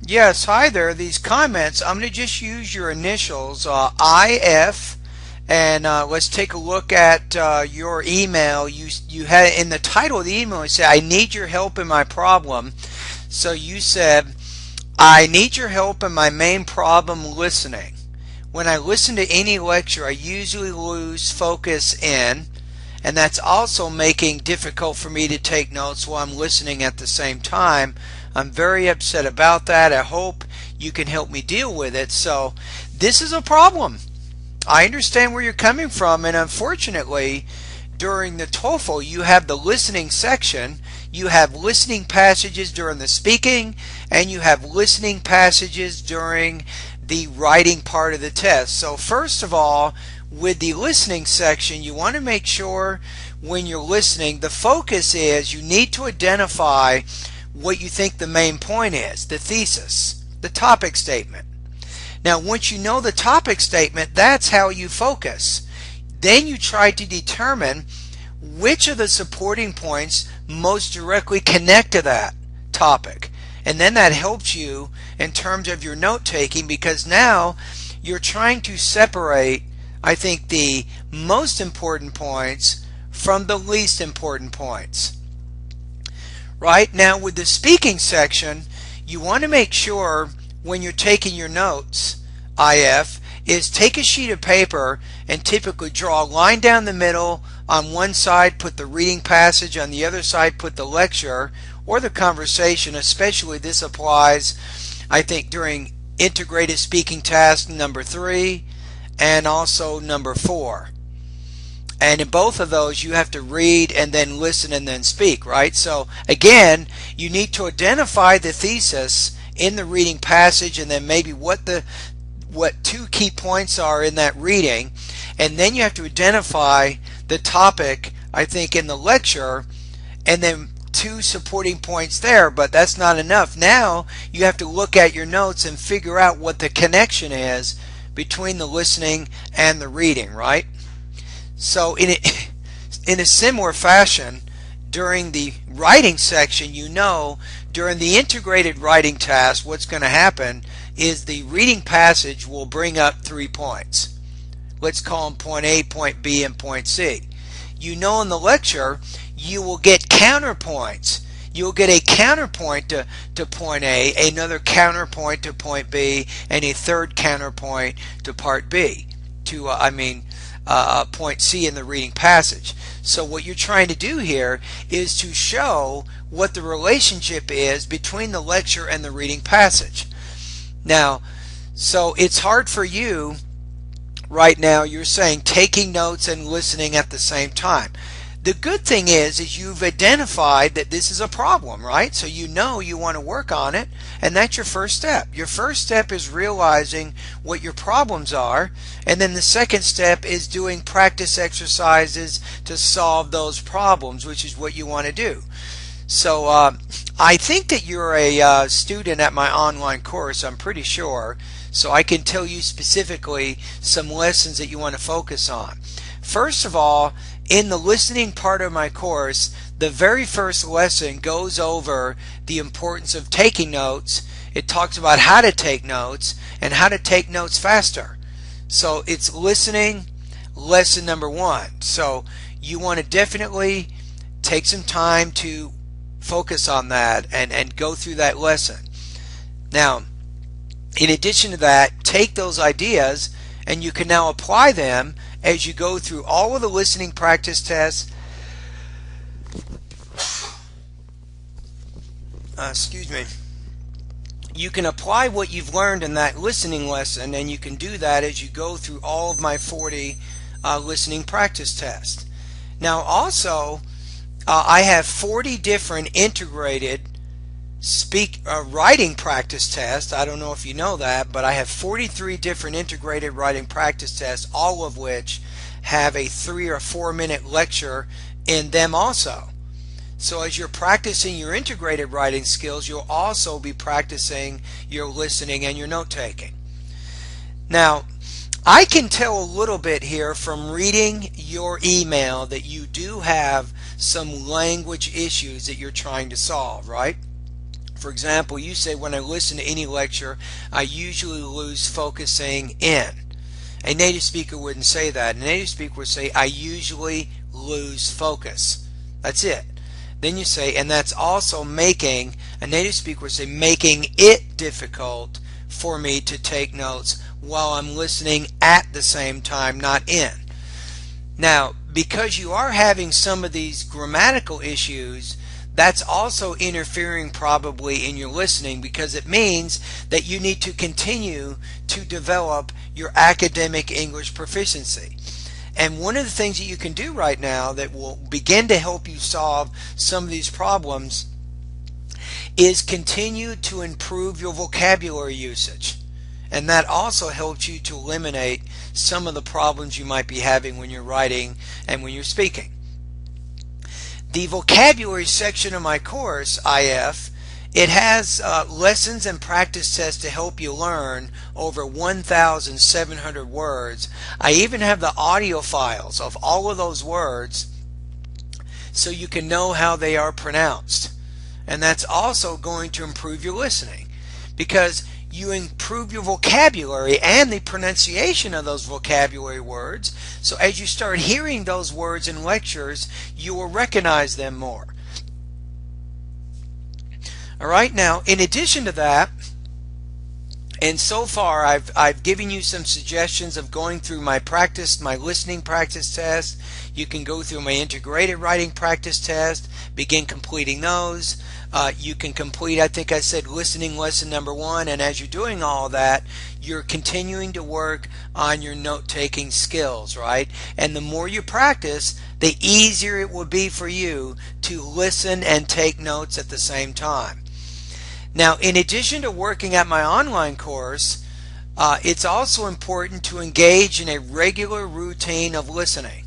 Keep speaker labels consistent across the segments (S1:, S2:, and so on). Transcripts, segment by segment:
S1: Yes, hi there. These comments, I'm going to just use your initials, IF, and let's take a look at your email. You had in the title of the email, it said, I need your help in my problem. So you said, I need your help in my main problem, listening. When I listen to any lecture, I usually lose focus in, and that's also making difficult for me to take notes while I'm listening at the same time. I'm very upset about that. I hope you can help me deal with it. So this is a problem. I understand where you're coming from, and unfortunately during the TOEFL you have the listening section, you have listening passages during the speaking, and you have listening passages during the writing part of the test. So first of all, with the listening section, you want to make sure when you're listening, the focus is you need to identify what you think the main point is, the thesis, the topic statement. Now once you know the topic statement, that's how you focus. Then you try to determine which of the supporting points most directly connect to that topic. And then that helps you in terms of your note taking, because now you're trying to separate, I think, the most important points from the least important points. Right? Now with the speaking section, you want to make sure when you're taking your notes, IF, is take a sheet of paper and typically draw a line down the middle. On one side put the reading passage, on the other side put the lecture or the conversation. Especially this applies, I think, during integrated speaking task number 3 and also number 4. And in both of those you have to read and then listen and then speak, right? So again, you need to identify the thesis in the reading passage, and then maybe what 2 key points are in that reading, and then you have to identify the topic, I think, in the lecture, and then 2 supporting points there. But that's not enough. Now you have to look at your notes and figure out what the connection is between the listening and the reading, right? So in a similar fashion, during the writing section, you know, during the integrated writing task, what's going to happen is the reading passage will bring up 3 points. Let's call them point A, point B, and point C. You know, in the lecture you will get counterpoints. You'll get a counterpoint to point A, another counterpoint to point B, and a third counterpoint to part B, to point C in the reading passage. So what you're trying to do here is to show what the relationship is between the lecture and the reading passage. Now, so it's hard for you right now, you're saying taking notes and listening at the same time. The good thing is you've identified that this is a problem, right? So you know you want to work on it, and that's your first step. Your first step is realizing what your problems are, and then the second step is doing practice exercises to solve those problems, which is what you want to do. So I think that you're a student at my online course, I'm pretty sure, so I can tell you specifically some lessons that you want to focus on. First of all, in the listening part of my course, the very first lesson goes over the importance of taking notes. It talks about how to take notes and how to take notes faster. So it's listening, lesson number 1. So you want to definitely take some time to focus on that and go through that lesson. Now, in addition to that, take those ideas and you can now apply them as you go through all of the listening practice tests. Excuse me. You can apply what you've learned in that listening lesson, and you can do that as you go through all of my 40 listening practice tests. Now also, I have 40 different integrated writing practice tests. I don't know if you know that, but I have 43 different integrated writing practice tests, all of which have a 3 or 4 minute lecture in them also. So as you're practicing your integrated writing skills, you'll also be practicing your listening and your note taking. Now, I can tell a little bit here from reading your email that you do have some language issues that you're trying to solve, right? For example, you say, when I listen to any lecture, I usually lose focusing in. A native speaker wouldn't say that. A native speaker would say, I usually lose focus. That's it. Then you say, and that's also making, a native speaker would say, making it difficult for me to take notes while I'm listening at the same time, not in. Now, because you are having some of these grammatical issues, that's also interfering probably in your listening, because it means that you need to continue to develop your academic English proficiency. And one of the things that you can do right now that will begin to help you solve some of these problems is continue to improve your vocabulary usage. And that also helps you to eliminate some of the problems you might be having when you're writing and when you're speaking. The vocabulary section of my course, IF, it has lessons and practice tests to help you learn over 1,700 words. I even have the audio files of all of those words so you can know how they are pronounced. And that's also going to improve your listening, because you improve your vocabulary and the pronunciation of those vocabulary words. So as you start hearing those words in lectures, you will recognize them more. All right, now in addition to that, and so far I've given you some suggestions of going through my listening practice test. You can go through my integrated writing practice test, begin completing those. You can complete, I think I said, listening lesson number 1, and as you're doing all that, you're continuing to work on your note-taking skills, right? And the more you practice, the easier it will be for you to listen and take notes at the same time. Now, in addition to working at my online course, it's also important to engage in a regular routine of listening.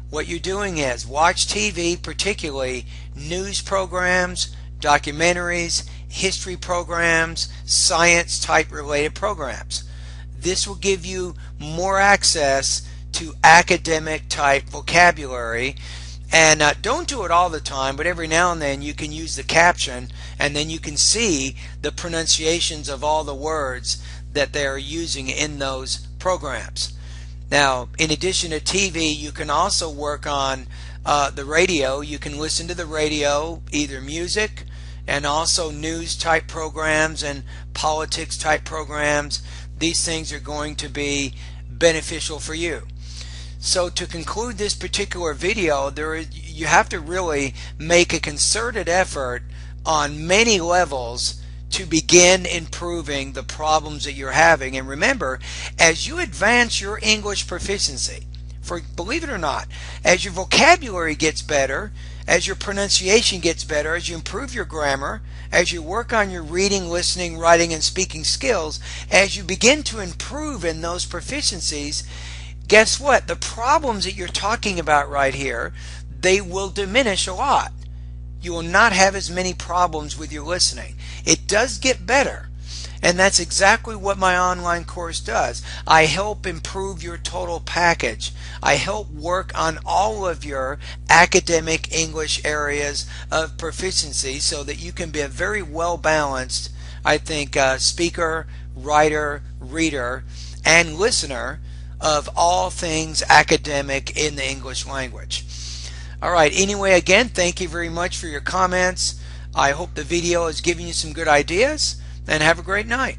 S1: What you're doing is watch TV, particularly news programs, documentaries, history programs, science type related programs. This will give you more access to academic type vocabulary. And don't do it all the time, but every now and then you can use the caption, and then you can see the pronunciations of all the words that they are using in those programs. Now, in addition to TV, you can also work on the radio. You can listen to the radio, either music and also news type programs and politics type programs. These things are going to be beneficial for you. So to conclude this particular video, you have to really make a concerted effort on many levels to begin improving the problems that you're having. And remember, as you advance your English proficiency, believe it or not, as your vocabulary gets better, as your pronunciation gets better, as you improve your grammar, as you work on your reading, listening, writing, and speaking skills, as you begin to improve in those proficiencies, guess what? The problems that you're talking about right here, they will diminish a lot. You will not have as many problems with your listening. It does get better, and that's exactly what my online course does. I help improve your total package. I help work on all of your academic English areas of proficiency so that you can be a very well-balanced, I think, speaker, writer, reader, and listener of all things academic in the English language. All right, anyway, again, thank you very much for your comments. I hope the video has given you some good ideas, and have a great night.